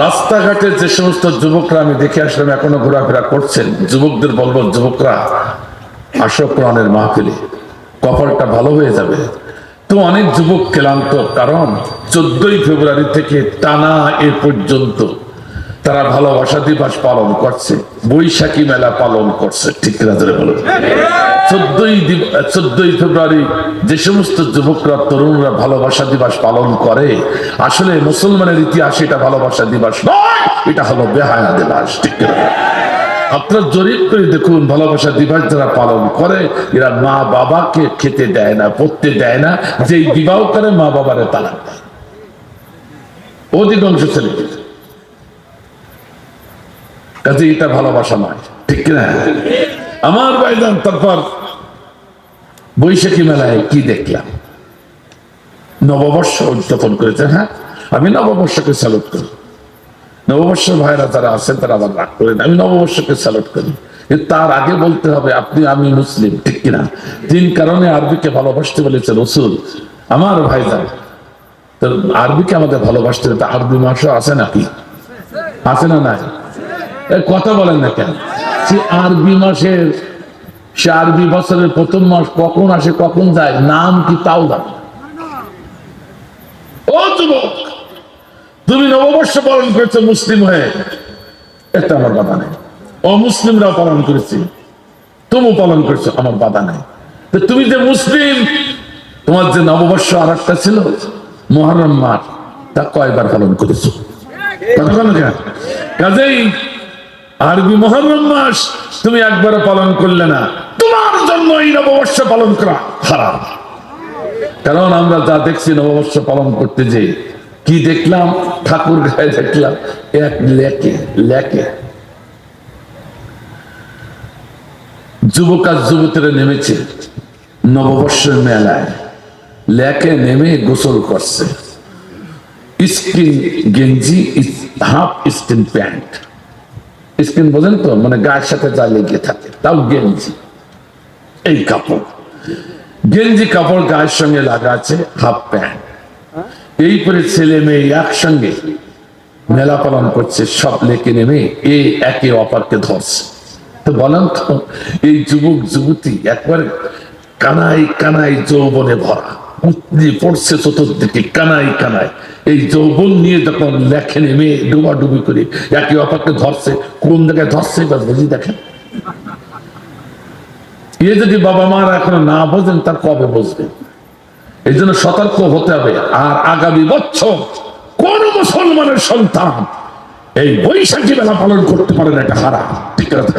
রাস্তাঘাটে যে সমস্ত যুবকরা আমি দেখে আসলাম এখনো ঘোরাফেরা করছেন, যুবকদের বলবো, যুবকরা আসো কোরআনের মাহফিলে, কপালটা ভালো হয়ে যাবে। তো অনেক যুবক ক্লান্ত, কারণ 14ই ফেব্রুয়ারি থেকে টানা এ পর্যন্ত তারা ভালোবাসা দিবস পালন করছে, বৈশাখী মেলা পালন করছে, ঠিক কিনা ধরে বলুন। 14ই ফেব্রুয়ারি যে সমস্ত যুবকরা, তরুণরা ভালোবাসা দিবস পালন করে, আসলে মুসলমানের ইতিহাসে এটা ভালোবাসা দিবস নয়, এটা হলো বেহায়া দিবস, ঠিক কিনা। আপনার জরিপ করে দেখুন, ভালোবাসা দিবস যারা পালন করে এরা মা বাবাকে খেতে দেয় না, পড়তে দেয় না, যেই বিবাহ করে মা বাবারে তালাক দেয় অধিকাংশ ছেলেকে। কাজে এটা ভালোবাসা নয়, ঠিক কিনা আমার ভাইজান। তারপর বৈশাখী মেলায় কি দেখলাম, নববর্ষ উদযাপন করেছে। হ্যাঁ, আমি নববর্ষকে স্যালুট করি। নববর্ষ ভাইরা যারা আছেন তারা আবার রাগ করেন, আমি নববর্ষকে স্যালুট করি। তার আগে বলতে হবে আপনি আমি মুসলিম, ঠিক কিনা। তিন কারণে আরবিকে ভালোবাসতে বলেছে রাসূল। আমার ভাইজান, তো আরবিকে আমাদের ভালোবাসতে হবে। আরবি মাসও আছে নাকি, আছে না নাই? কথা বলেন না কেন? সে আরবি মাসের, সে আরবি বছরের প্রথম মাস কখন আসে কখন যায় নাম কি তাও জানে। ও যুবক, তুমি নববর্ষ পালন করেছো মুসলিম হয়ে, এটা আমার বাধা নেই। অমুসলিমরাও পালন করেছি, তুমিও পালন করেছো, আমার বাধা নেই। তো তুমি যে মুসলিম, তোমার যে নববর্ষ আর একটা ছিল মুহররম মাস, তা কয়বার পালন করেছো? কাজেই আরবি মুহররম মাস তুমি একবারও পালন করলে না, তোমার জন্য এই নববর্ষ পালন করা হারাম। কারণ আমরা যা দেখছি নববর্ষ পালন করতে যে কি দেখলাম, ঠাকুর গায়ে দেখলাম এক লেকে লেকে যুবক আর যুবতীরা নেমেছে নববর্ষের মেলায়, লেকে নেমে গোসল করছে, স্কিন গেঞ্জি, হাফ স্কিন প্যান্ট। স্কিন বোঝেন তো, মানে গায়ের সাথে যা লেগে থাকে, তাও গেঞ্জি, এই কাপড়, গেঞ্জি কাপড় গায়ের সঙ্গে লাগা আছে, হাফ প্যান্ট। এই করে ছেলে মেয়ে একসঙ্গে মেলা পালন করছে, সব লেকে নেমে এই একে অপরকে ধরছে। তো বলেন তো, এই যুবক যুবতী একবারে কানাই কানাই যৌবনে ভরা, পড়ছে চতুর্দিকে কানাই কানাই, এই যৌবন নিয়ে যখন লেখে নেমে ডুবাডুবি করে একে অপরকে ধরছে, কোন জায়গায় ধরছে বা বুঝি দেখেন। এ যদি বাবা মারা এখনো না বোঝেন, তার কবে বুঝবেন? এই জন্য সতর্ক হতে হবে। আর আগামী বছর কোন মুসলমানের সন্তান এই বৈশাখী মেলা পালন করতে পারে না, এটা হারাম, ঠিক আছে।